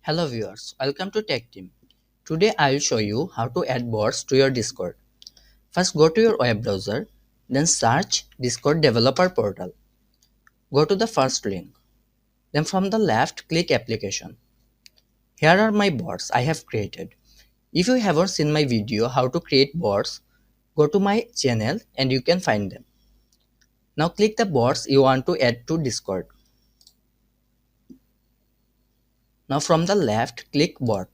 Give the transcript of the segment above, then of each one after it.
Hello viewers, welcome to Tech Team. Today I will show you how to add bots to your Discord. First go to your web browser, then search Discord Developer Portal. Go to the first link. Then from the left click Application. Here are my bots I have created. If you haven't seen my video how to create bots, go to my channel and you can find them. Now click the bots you want to add to Discord. Now from the left click Bot.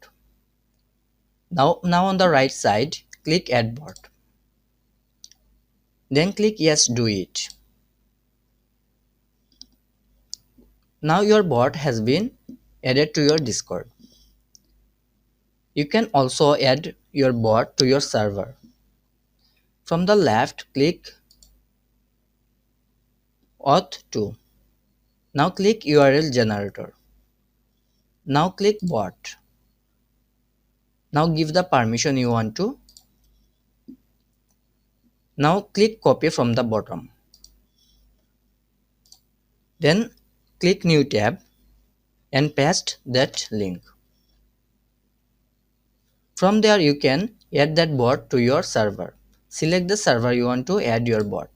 Now on the right side click Add Bot. Then click Yes, do it. Now your bot has been added to your Discord. You can also add your bot to your server. From the left, click Auth 2. Now click URL generator. Now click bot. Now give the permission you want to. Now click copy from the bottom. Then click new tab and paste that link. From there you can add that bot to your server. Select the server you want to add your bot.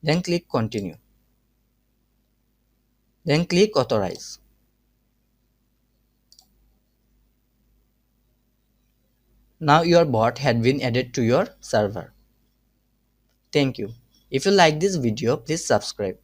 Then click continue. Then click authorize. Now your bot had been added to your server. Thank you. If you like this video, please subscribe.